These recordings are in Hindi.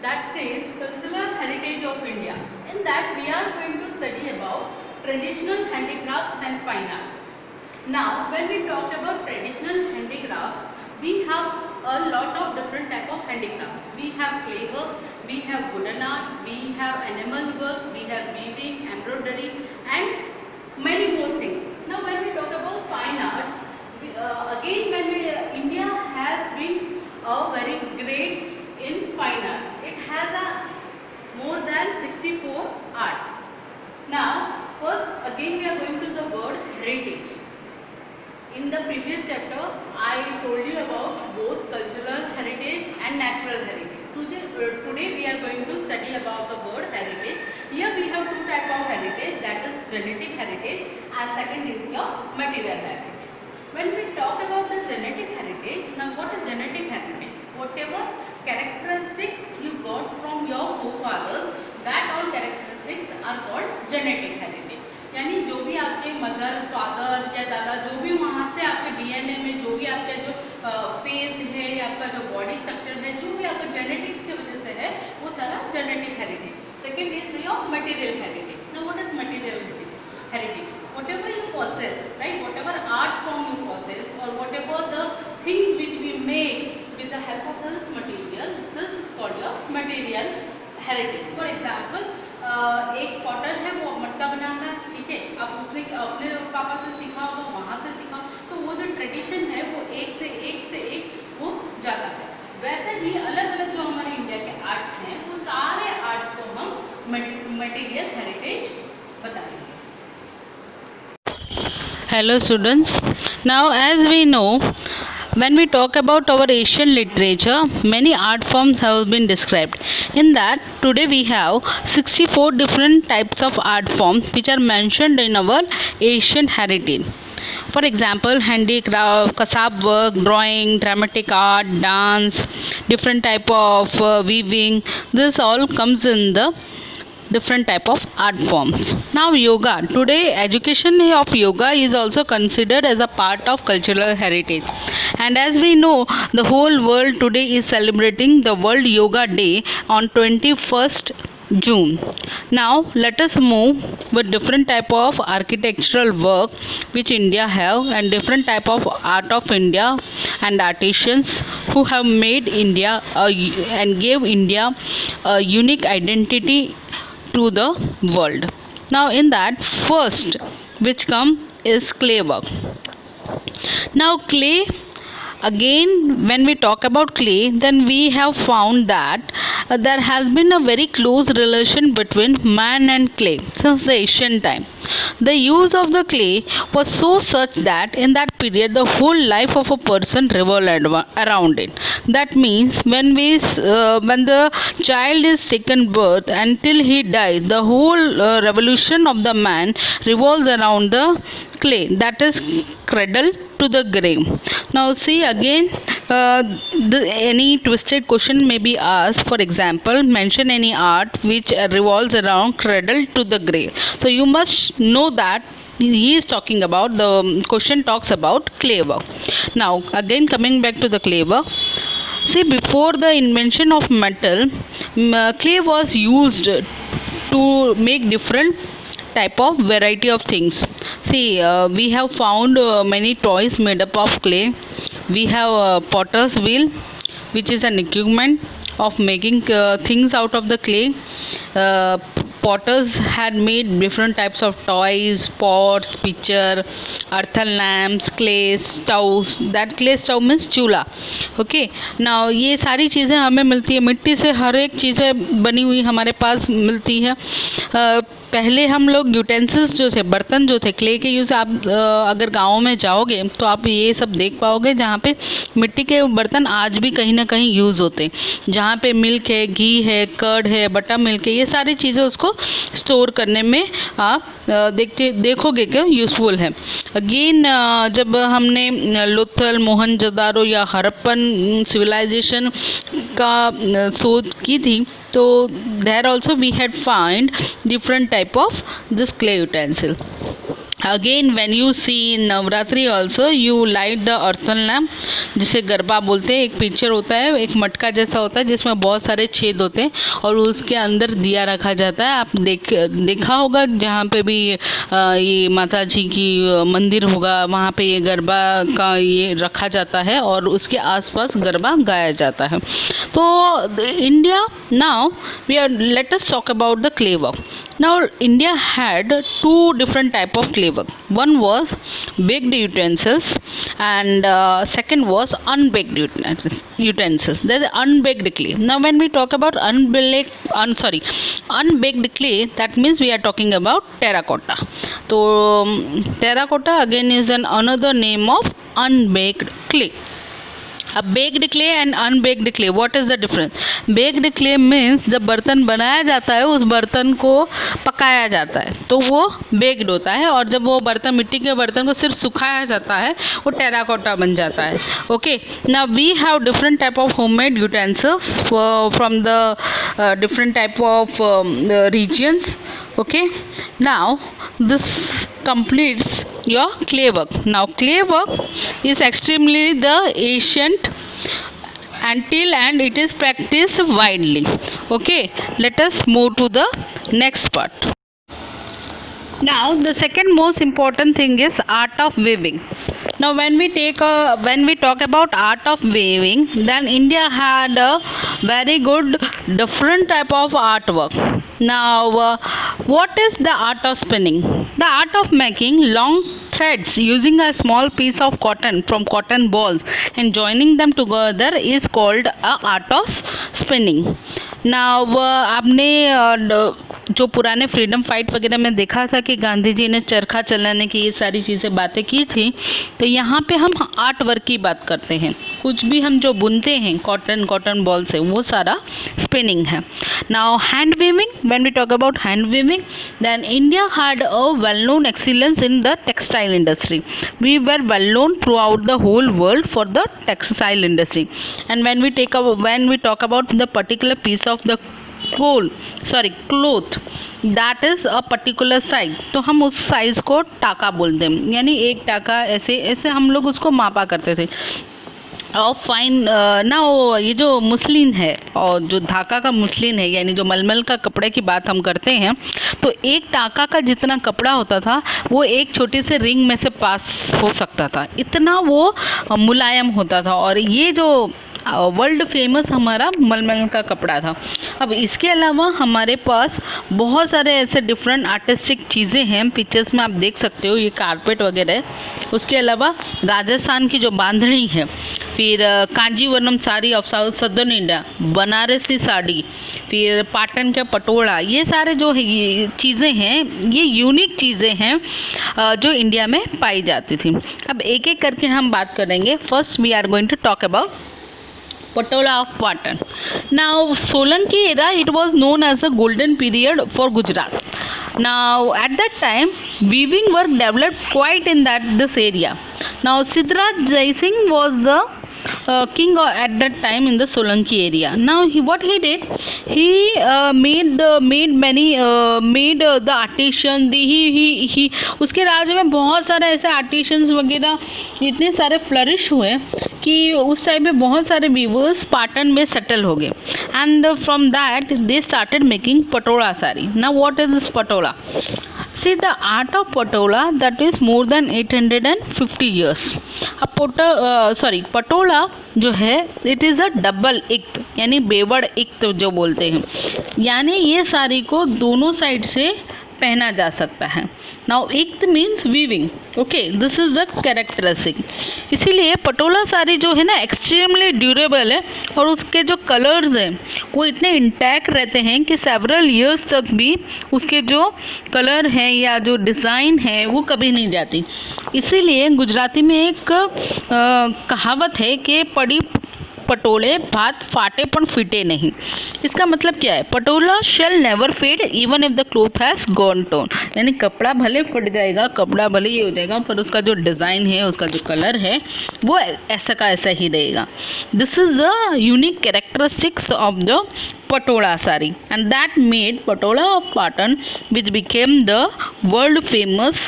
that says Cultural Heritage of India. In that we are going to study about traditional handicrafts and fine arts. Now when we talk about traditional handicrafts, we have a lot of different type of handicrafts. We have clay work, we have wooden art, we have animal work, we have weaving, embroidery and many more things. Now when we talk about fine arts, again when India has been a very great in fine arts. It has a more than 64 arts. Now first again we are going to the word heritage. In the previous chapter I told you about both cultural heritage and natural heritage. Today we are going to study about the word heritage. Here we have two types of heritage, that is genetic heritage and second is your material heritage. When we talk about the genetic heritage, now what is genetic heritage? Whatever characteristics you got from your forefathers, that all characteristics are called genetic heritage. यानी जो भी आपके मदर, फादर या दादा, जो भी वहाँ से आपके डीएनए में जो भी आपका जो फेस है या आपका जो बॉडी स्ट्रक्चर है, जो भी आपका जेनेटिक्स की वजह से है, वो सारा genetic heritage. Second is your material heritage. Now what is material heritage? Whatever you possess, right? Whatever art form you possess or whatever the things which we make with the help of this material, this is called your material heritage. For example, एक पॉटर है वो मटका बनाता है, ठीक है, अब उसने अपने पापा से सीखा, वो वहाँ से सीखा, तो वो जो ट्रेडिशन है वो एक से एक वो जाता है. वैसे ही अलग अलग जो हमारे इंडिया के आर्ट्स हैं, वो सारे आर्ट्स को हम मटेरियल हेरिटेज बताएंगे. Hello students. Now as we know, when we talk about our Asian literature, many art forms have been described. In that, today we have 64 different types of art forms which are mentioned in our Asian heritage. For example, handicraft, kasab work, drawing, dramatic art, dance, different type of weaving. This all comes in the different type of art forms. Now yoga, today education of yoga is also considered as a part of cultural heritage, and as we know, the whole world today is celebrating the World Yoga Day on 21st June. Now let us move with different type of architectural work which India have, and different type of art of India and artisans who have made India and gave India a unique identity to the world. Now in that, first which come is clay work. Now clay, again when we talk about clay, then we have found that there has been a very close relation between man and clay since the ancient time. The use of the clay was so such that in that period the whole life of a person revolved around it. That means when the child is taken birth until he dies, the whole revolution of the man revolves around the clay, that is cradle to the grave. Now see again, any twisted question may be asked. For example, mention any art which revolves around cradle to the grave. So you must know that he is talking about, the question talks about clay work. Now again coming back to the clay work, see, before the invention of metal, clay was used to make different type of variety of things. See, we have found many toys made up of clay. We have potter's wheel, which is an equipment of making things out of the clay. Potters had made different types of toys, pots, pitcher, earthen lamps, clay stoves. That clay stove means चूल्हा. Okay. Now ये सारी चीज़ें हमें मिलती है, मिट्टी से हर एक चीज़ें बनी हुई हमारे पास मिलती है. पहले हम लोग यूटेंसिल्स जो थे, बर्तन जो थे क्ले के यूज़, आप अगर गाँव में जाओगे तो आप ये सब देख पाओगे जहाँ पे मिट्टी के बर्तन आज भी कहीं ना कहीं यूज़ होते हैं, जहाँ पे मिल्क है, घी है, कर्ड है, बटर मिल्क है, ये सारी चीज़ें उसको स्टोर करने में आप देखोगे कि यूज़फुल है. अगेन जब हमने लोथल, मोहनजोदारो या हड़प्पन सिविलाइजेशन का शोध की थी, तो there also we had find different type of this clay utensil. Again when you see Navratri also you light the earthen lamp, जिसे गरबा बोलते हैं। एक पिक्चर होता है, एक मटका जैसा होता है जिसमें बहुत सारे छेद होते हैं और उसके अंदर दिया रखा जाता है। आप देखा होगा जहाँ पे भी ये माता जी की मंदिर होगा वहाँ पे ये गरबा का ये रखा जाता है और उसके आसपास गरबा गाया जाता है। तो India, now we are let us talk about the clay work. Now India had two different type of clay work. One was baked utensils and second was unbaked utensils. There is unbaked clay. Now when we talk about unbaked clay, that means we are talking about terracotta. So terracotta again is another name of unbaked clay. अब baked clay and unbaked clay, what is the difference? Baked clay means जब बर्तन बनाया जाता है उस बर्तन को पकाया जाता है तो वो बेक्ड होता है, और जब वो बर्तन मिट्टी के बर्तन को सिर्फ सुखाया जाता है वो टेराकोटा बन जाता है. Okay, now we have different type of homemade utensils from the different type of regions. Okay, now this completes your clay work. Now clay work is extremely the ancient until and it is practiced widely. Okay, let us move to the next part. Now the second most important thing is art of weaving. Now when we talk about art of weaving, then India had a very good different type of artwork. Now what is the art of spinning? The art of making long threads using a small piece of cotton from cotton balls and joining them together is called a art of spinning. Now आपने जो पुराने फ्रीडम फाइट वगैरह में देखा था कि गांधी जी ने चरखा चलाने की ये सारी चीज़ें बातें की थी, तो यहाँ पे हम आर्ट वर्क की बात करते हैं. कुछ भी हम जो बुनते हैं कॉटन बॉल से, वो सारा स्पिनिंग है. Now hand weaving, when we talk about hand weaving, then India had a well known excellence in the textile industry. We were well known throughout the whole world for the textile industry. And when we talk about the particular piece of the cloth that is a particular size, तो हम उस साइज़ को टाका बोलते हैं. यानी एक टाका ऐसे हम लोग उसको मापा करते थे. और फाइन ना वो ये जो मुस्लिन है और जो धागा का मुस्लिन है, यानी जो मलमल का कपड़े की बात हम करते हैं, तो एक टाका का जितना कपड़ा होता था वो एक छोटे से रिंग में से पास हो सकता था, इतना वो मुलायम होता था. और ये जो वर्ल्ड फेमस हमारा मलमल का कपड़ा था. अब इसके अलावा हमारे पास बहुत सारे ऐसे डिफरेंट आर्टिस्टिक चीज़ें हैं. पिक्चर्स में आप देख सकते हो, ये कारपेट वगैरह है. उसके अलावा राजस्थान की जो बांधनी है, फिर Kanjeevaram sari of south southern India, Banarasi sari, फिर पाटन का पटोला, ये सारे जो है चीज़ें हैं, ये यूनिक चीज़ें हैं जो इंडिया में पाई जाती थी. अब एक एक करके हम बात करेंगे. First we are going to talk about Patola of Patan. Now Solanki era, it was known as the golden period for Gujarat. Now at that time weaving work developed quite in this area. Now Siddharth Jaisingh was the king at that time in the Solanki area. Now what he did, he made the artisans. he उसके राज्य में बहुत सारे ऐसे आर्टिशंस वगैरह इतने सारे फ्लरिश हुए कि उस टाइम पे बहुत सारे वीवर्स पाटन में सेटल हो गए. And from that they started making Patola sari. Now what is this Patola? See the art of patola, that is more than 850 years. Patola जो है इट इज़ अ डबल इक्त, यानी बेवड़ इक्त जो बोलते हैं, यानी ये साड़ी को दोनों साइड से पहना जा सकता है. Now ikat means weaving. Okay, this is the characteristic. इसीलिए पटोला साड़ी जो है ना एक्सट्रीमली ड्यूरेबल है और उसके जो कलर्स हैं वो इतने इंटैक्ट रहते हैं कि सेवरल ईयर्स तक भी उसके जो कलर हैं या जो डिज़ाइन है वो कभी नहीं जाती. इसीलिए गुजराती में एक कहावत है कि पड़ी पटोले भात फाटे पण फिटे नहीं। इसका मतलब क्या है? Patola shall never fade even if the cloth has gone torn, यानी कपड़ा भले फट जाएगा, कपड़ा भले ये हो जाएगा, पर उसका जो डिज़ाइन है, उसका जो कलर है, वो ऐसा का ऐसा ही रहेगा। This is the unique characteristics of the Patola sari and that made Patola of Patan which became the world famous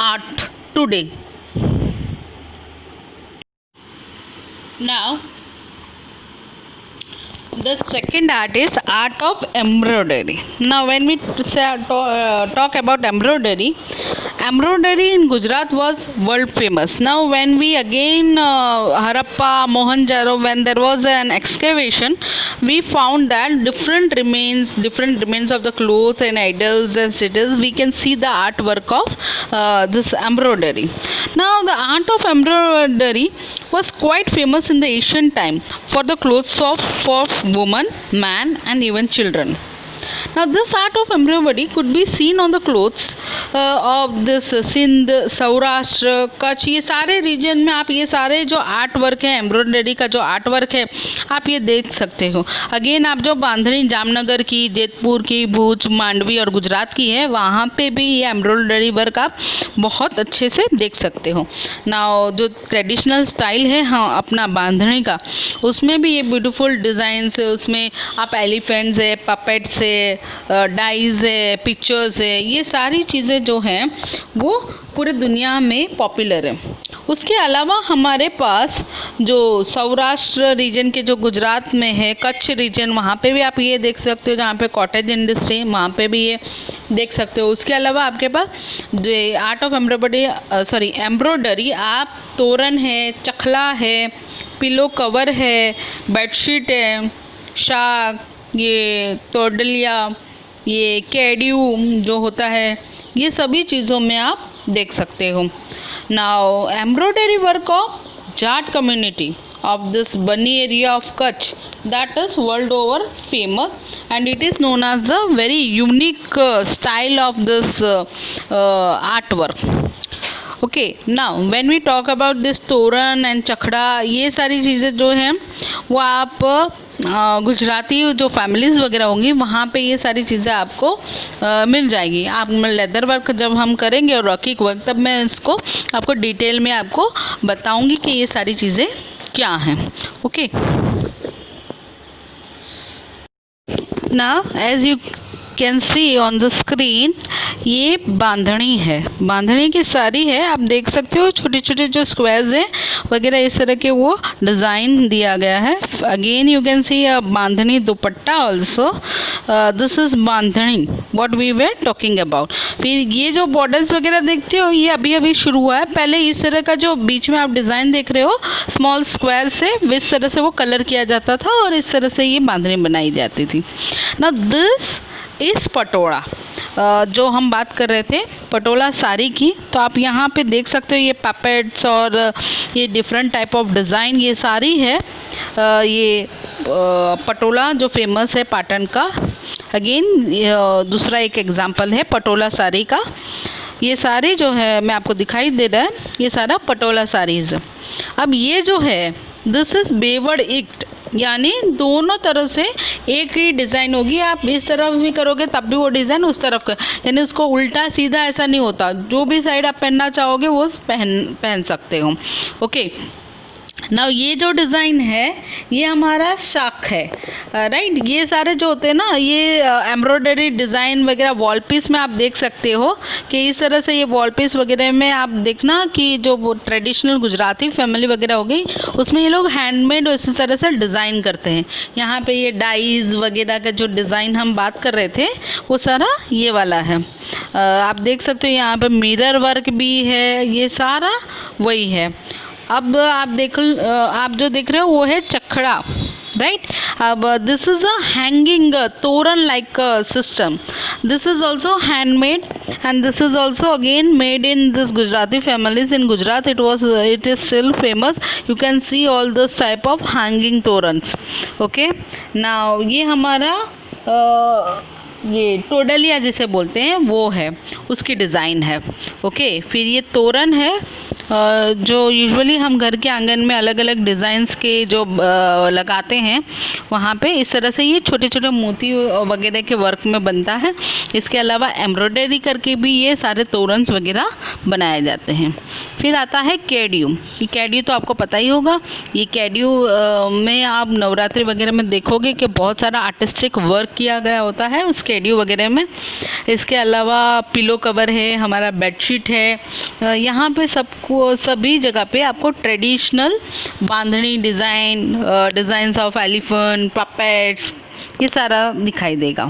art today. Now the second art is art of embroidery. Now when we talk about embroidery in Gujarat was world famous. Now when we again Harappa, Mohenjo-daro, when there was an excavation, we found that different remains of the clothes and idols and cities, we can see the artwork of this embroidery. Now the art of embroidery was quite famous in the ancient time for the clothes for women, man and even children. Now this art of embroidery could be seen on the clothes of this Sindh, Saurashtra, Kutch, ये सारे रीजन में आप ये सारे जो आर्ट वर्क है, एम्ब्रॉयडरी का जो आर्ट वर्क है, आप ये देख सकते हो। अगेन आप जो बांधनी जामनगर की, जेतपुर की, भुज, मांडवी और गुजरात की है, वहाँ पे भी ये एम्ब्रॉयडरी वर्क आप बहुत अच्छे से देख सकते हो। नाउ जो ट्रेडिशनल स्टाइल है हाँ अपना बांधनी का, उसमें भी ये ब्यूटीफुल डिज़ाइंस है, उसमें आप एलिफेंट्स है, पपेट्स है, डाइज है, पिक्चर्स है, ये सारी चीज़ें जो हैं वो पूरे दुनिया में पॉपुलर है। उसके अलावा हमारे पास जो सौराष्ट्र रीजन के जो गुजरात में है, कच्छ रीजन, वहाँ पे भी आप ये देख सकते हो, जहाँ पे कॉटेज इंडस्ट्री, वहाँ पे भी ये देख सकते हो। उसके अलावा आपके पास जो आर्ट ऑफ एम्ब्रॉयडरी आप तोरण है, चखला है, पिलो कवर है, बेडशीट है, शाग, ये तोडलिया, ये कैड्यू जो होता है, ये सभी चीज़ों में आप देख सकते हो। Now embroidery work of Jat community of this Bani area of Kutch, that is world over famous and it is known as the very unique style of this artwork. Okay, now when we talk about this तोरण एंड चखड़ा, ये सारी चीज़ें जो हैं वो आप गुजराती जो फैमिलीज़ वगैरह होंगी वहाँ पे ये सारी चीज़ें आपको मिल जाएगी। आप लेदर वर्क जब हम करेंगे और रॉकिक वर्क, तब मैं इसको आपको डिटेल में आपको बताऊंगी कि ये सारी चीज़ें क्या हैं। Okay, now as you can see on the screen, ये बांधनी है, बांधनी की साड़ी है, आप देख सकते हो छोटे छोटे जो स्क्वायर्स हैं वगैरह इस तरह के वो डिज़ाइन दिया गया है। Again you can see a bandhani dupatta also, this is bandhani what we were talking about. फिर ये जो बॉर्डर्स वगैरह देखते हो ये अभी अभी शुरू हुआ है, पहले इस तरह का जो बीच में आप डिज़ाइन देख रहे हो स्मॉल स्क्वायर से, इस तरह से वो कलर किया जाता था और इस तरह से ये बांधनी बनाई जाती थी। नाउ दिस इस पटोला जो हम बात कर रहे थे पटोला साड़ी की, तो आप यहाँ पे देख सकते हो ये पैपेट्स और ये डिफरेंट टाइप ऑफ डिज़ाइन, ये साड़ी है ये पटोला जो फेमस है पाटन का। अगेन दूसरा एक एग्जांपल है पटोला साड़ी का। ये साड़ी जो है मैं आपको दिखाई दे रहा है, ये सारा पटोला साड़ीज़। अब ये जो है दिस इज़ बेवर्ड इक्ट, यानी दोनों तरफ से एक ही डिज़ाइन होगी, आप इस तरफ भी करोगे तब भी वो डिज़ाइन उस तरफ का, यानी उसको उल्टा सीधा ऐसा नहीं होता, जो भी साइड आप पहनना चाहोगे वो पहन सकते हो। ओके, नाउ ये जो डिज़ाइन है ये हमारा शाख है, राइट। ये सारे जो होते हैं ना ये एम्ब्रॉयडरी डिज़ाइन वगैरह वॉल पीस में आप देख सकते हो कि इस तरह से ये वॉल पीस वगैरह में आप देखना कि जो वो ट्रेडिशनल गुजराती फैमिली वगैरह हो गई उसमें ये लोग हैंडमेड इसी तरह से डिज़ाइन करते हैं। यहाँ पे ये डाइज वगैरह का जो डिज़ाइन हम बात कर रहे थे वो सारा ये वाला है, आप देख सकते हो। यहाँ पे मिरर वर्क भी है, ये सारा वही है। अब आप जो देख रहे हो वो है चखड़ा, राइट। अब दिस इज़ अ हैंगिंग तोरण like system, this is also handmade and this is also again made in this Gujarati families in Gujarat. It is still famous, you can see all this type of hanging torans. Okay, now ये हमारा ये टोडलिया जिसे बोलते हैं वो है, उसकी डिज़ाइन है। ओके, फिर ये तोरण है जो यूजुअली हम घर के आंगन में अलग अलग डिज़ाइंस के जो लगाते हैं, वहाँ पे इस तरह से ये छोटे छोटे मोती वगैरह के वर्क में बनता है। इसके अलावा एम्ब्रॉयडरी करके भी ये सारे तोरन्स वगैरह बनाए जाते हैं। फिर आता है कैड्यू। ये कैड्यू तो आपको पता ही होगा। ये कैड्यू में आप नवरात्रि वगैरह में देखोगे कि बहुत सारा आर्टिस्टिक वर्क किया गया होता है उस कैड्यू वगैरह में। इसके अलावा पिलो कवर है, हमारा बेडशीट है। यहाँ पे सभी जगह पे आपको traditional bandhani designs of elephant, puppets, ये सारा दिखाई देगा।